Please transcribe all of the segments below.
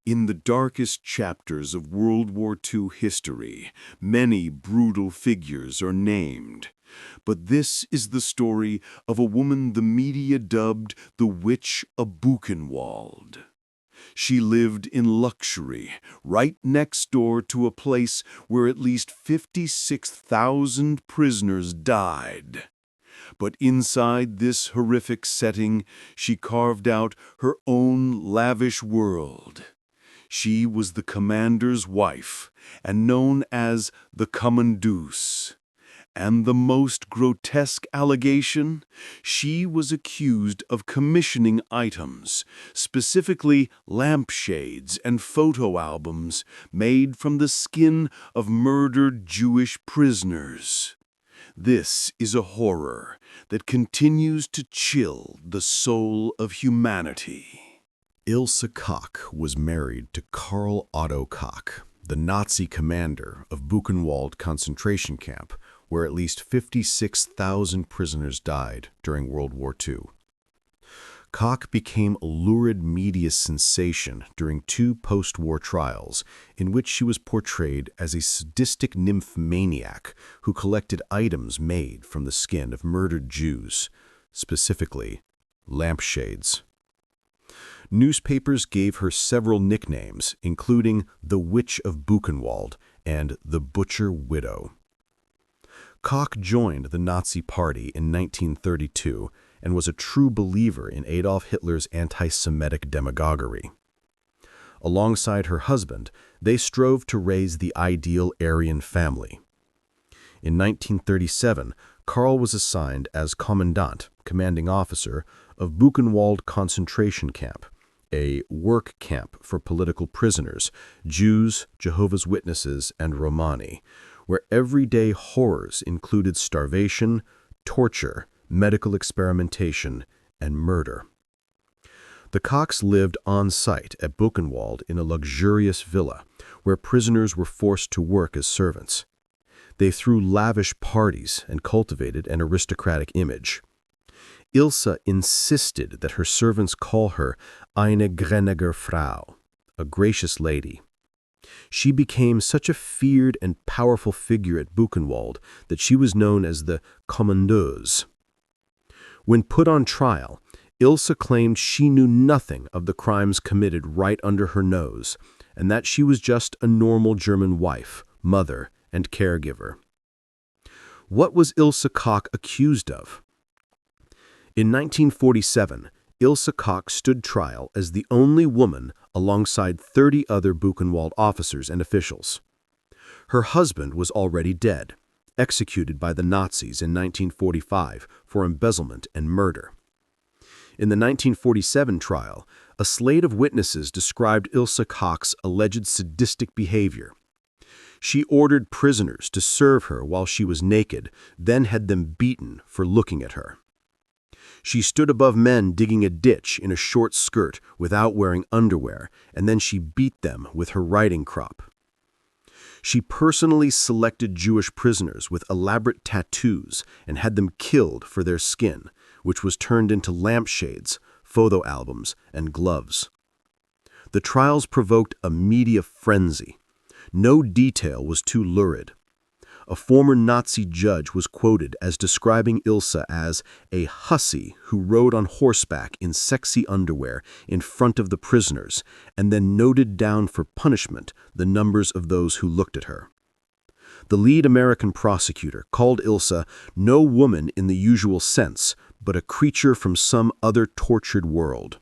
In the darkest chapters of World War II history, many brutal figures are named. But this is the story of a woman the media dubbed the Witch of Buchenwald. She lived in luxury, right next door to a place where at least 56,000 prisoners died. But inside this horrific setting, she carved out her own lavish world. She was the commander's wife, and known as the Commandeuse. And the most grotesque allegation? She was accused of commissioning items, specifically lampshades and photo albums, made from the skin of murdered Jewish prisoners. This is a horror that continues to chill the soul of humanity. Ilse Koch was married to Karl Otto Koch, the Nazi commander of Buchenwald concentration camp, where at least 56,000 prisoners died during World War II. Koch became a lurid media sensation during two post-war trials in which she was portrayed as a sadistic nymphomaniac who collected items made from the skin of murdered Jews, specifically lampshades. Newspapers gave her several nicknames, including the Witch of Buchenwald and the Butcher Widow. Koch joined the Nazi Party in 1932 and was a true believer in Adolf Hitler's anti-Semitic demagoguery. Alongside her husband, they strove to raise the ideal Aryan family. In 1937, Karl was assigned as commandant, commanding officer, of Buchenwald concentration camp, a work camp for political prisoners, Jews, Jehovah's Witnesses, and Romani, where everyday horrors included starvation, torture, medical experimentation, and murder. The Kochs lived on site at Buchenwald in a luxurious villa, where prisoners were forced to work as servants. They threw lavish parties and cultivated an aristocratic image. Ilse insisted that her servants call her eine gnädige Frau, a gracious lady. She became such a feared and powerful figure at Buchenwald that she was known as the Kommandeuse. When put on trial, Ilse claimed she knew nothing of the crimes committed right under her nose, and that she was just a normal German wife, mother, and caregiver. What was Ilse Koch accused of? In 1947, Ilse Koch stood trial as the only woman alongside 30 other Buchenwald officers and officials. Her husband was already dead, executed by the Nazis in 1945 for embezzlement and murder. In the 1947 trial, a slate of witnesses described Ilse Koch's alleged sadistic behavior. She ordered prisoners to serve her while she was naked, then had them beaten for looking at her. She stood above men digging a ditch in a short skirt without wearing underwear, and then she beat them with her riding crop. She personally selected Jewish prisoners with elaborate tattoos and had them killed for their skin, which was turned into lampshades, photo albums, and gloves. The trials provoked a media frenzy. No detail was too lurid. A former Nazi judge was quoted as describing Ilse as a hussy who rode on horseback in sexy underwear in front of the prisoners and then noted down for punishment the numbers of those who looked at her. The lead American prosecutor called Ilse no woman in the usual sense, but a creature from some other tortured world.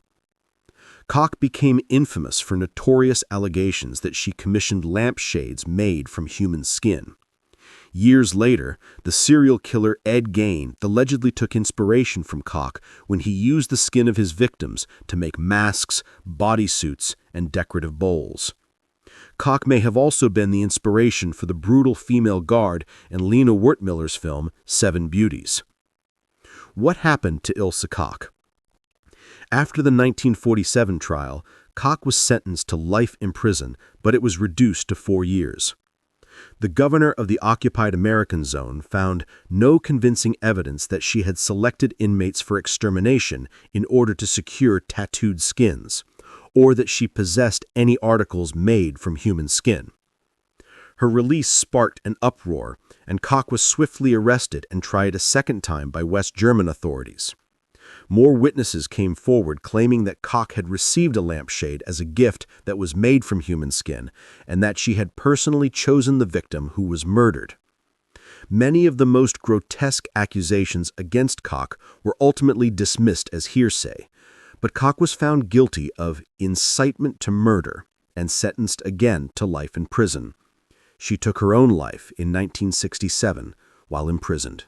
Koch became infamous for notorious allegations that she commissioned lampshades made from human skin. Years later, the serial killer Ed Gein allegedly took inspiration from Koch when he used the skin of his victims to make masks, bodysuits, and decorative bowls. Koch may have also been the inspiration for the brutal female guard in Lena Wertmüller's film Seven Beauties. What happened to Ilse Koch? After the 1947 trial, Koch was sentenced to life in prison, but it was reduced to 4 years. The governor of the occupied American zone found no convincing evidence that she had selected inmates for extermination in order to secure tattooed skins, or that she possessed any articles made from human skin. Her release sparked an uproar, and Koch was swiftly arrested and tried a second time by West German authorities. More witnesses came forward claiming that Koch had received a lampshade as a gift that was made from human skin, and that she had personally chosen the victim who was murdered. Many of the most grotesque accusations against Koch were ultimately dismissed as hearsay, but Koch was found guilty of incitement to murder and sentenced again to life in prison. She took her own life in 1967 while imprisoned.